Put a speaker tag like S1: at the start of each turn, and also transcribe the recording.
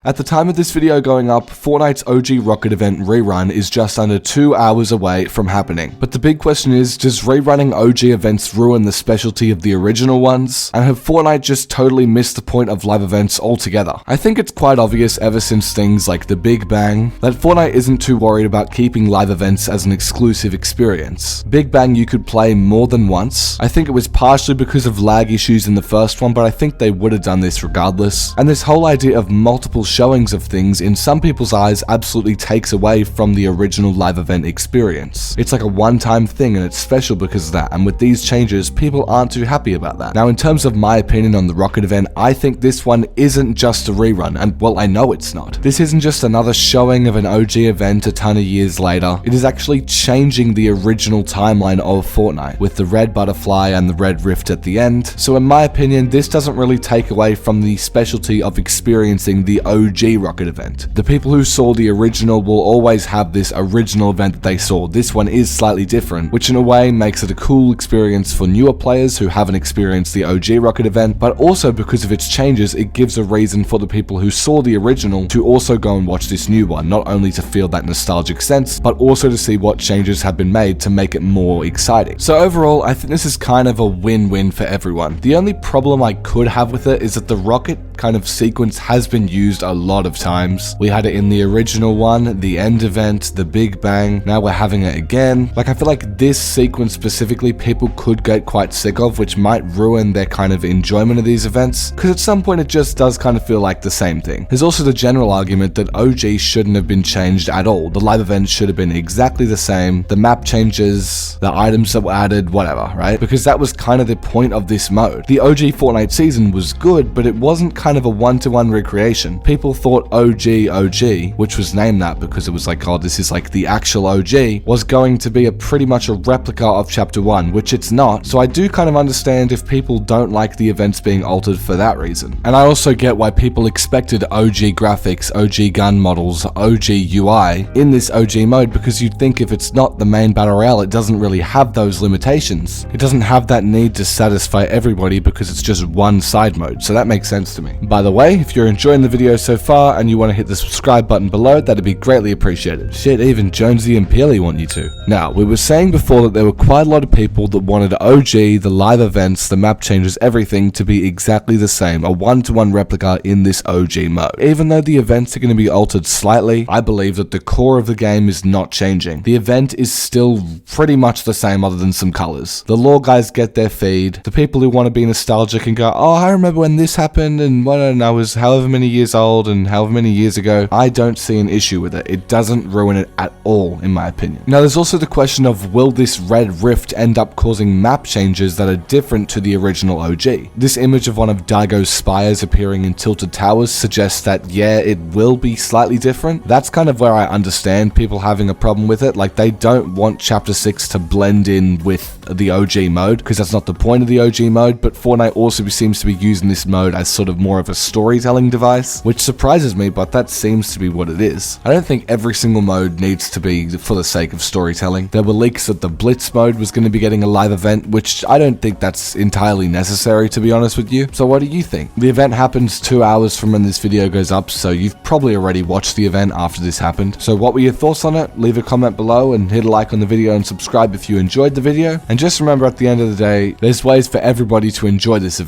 S1: At the time of this video going up, Fortnite's OG Rocket event rerun is just under 2 hours away from happening. But the big question is, does rerunning OG events ruin the specialty of the original ones? And have Fortnite just totally missed the point of live events altogether? I think it's quite obvious ever since things like the Big Bang, that Fortnite isn't too worried about keeping live events as an exclusive experience. Big Bang you could play more than once. I think it was partially because of lag issues in the first one, but I think they would have done this regardless. And this whole idea of multiple showings of things in some people's eyes absolutely takes away from the original live event experience. It's like a one-time thing and it's special because of that, and with these changes people aren't too happy about that. Now in terms of my opinion on the Rocket event, I think this one isn't just a rerun, and well, I know it's not. This isn't just another showing of an OG event a ton of years later. It is actually changing the original timeline of Fortnite with the red butterfly and the red rift at the end. So in my opinion, this doesn't really take away from the specialty of experiencing the OG Rocket event. The people who saw the original will always have this original event that they saw. This one is slightly different, which in a way makes it a cool experience for newer players who haven't experienced the OG Rocket event, but also because of its changes, it gives a reason for the people who saw the original to also go and watch this new one, not only to feel that nostalgic sense, but also to see what changes have been made to make it more exciting. So overall, I think this is kind of a win-win for everyone. The only problem I could have with it is that the Rocket kind of sequence has been used a lot of times. We had it in the original one, the end event, the Big Bang, now we're having it again. Like, I feel like this sequence specifically people could get quite sick of, which might ruin their kind of enjoyment of these events, because at some point it just does kind of feel like the same thing. There's also the general argument that OG shouldn't have been changed at all. The live event should have been exactly the same, the map changes, the items that were added, whatever, right? Because that was kind of the point of this mode. The OG Fortnite season was good, but it wasn't kind of a one-to-one recreation. People thought OG, which was named that because it was like, oh, this is like the actual OG, was going to be pretty much a replica of Chapter 1, which it's not. So I do kind of understand if people don't like the events being altered for that reason. And I also get why people expected OG graphics, OG gun models, OG UI in this OG mode, because you'd think if it's not the main battle royale, it doesn't really have those limitations. It doesn't have that need to satisfy everybody because it's just one side mode, so that makes sense to me. By the way, if you're enjoying the video so far and you want to hit the subscribe button below, that'd be greatly appreciated. Shit, even Jonesy and Peely want you to. Now, we were saying before that there were quite a lot of people that wanted OG, the live events, the map changes, everything to be exactly the same, a one-to-one replica in this OG mode. Even though the events are going to be altered slightly, I believe that the core of the game is not changing. The event is still pretty much the same other than some colors. The lore guys get their feed. The people who want to be nostalgic and go, oh, I remember when this happened and when I was however many years old and however many years ago, I don't see an issue with it. It doesn't ruin it at all, in my opinion. Now, there's also the question of, will this red rift end up causing map changes that are different to the original OG? This image of one of Daigo's spires appearing in Tilted Towers suggests that, yeah, it will be slightly different. That's kind of where I understand people having a problem with it. Like, they don't want Chapter 6 to blend in with the OG mode, because that's not the point of the OG mode, but Fortnite also seems to be using this mode as sort of more of a storytelling device, which surprises me, but that seems to be what it is. I don't think every single mode needs to be for the sake of storytelling. There were leaks that the Blitz mode was going to be getting a live event, which I don't think that's entirely necessary, to be honest with you. So what do you think? The event happens 2 hours from when this video goes up, so you've probably already watched the event after this happened. So what were your thoughts on it? Leave a comment below and hit a like on the video and subscribe if you enjoyed the video. And just remember, at the end of the day, there's ways for everybody to enjoy this event.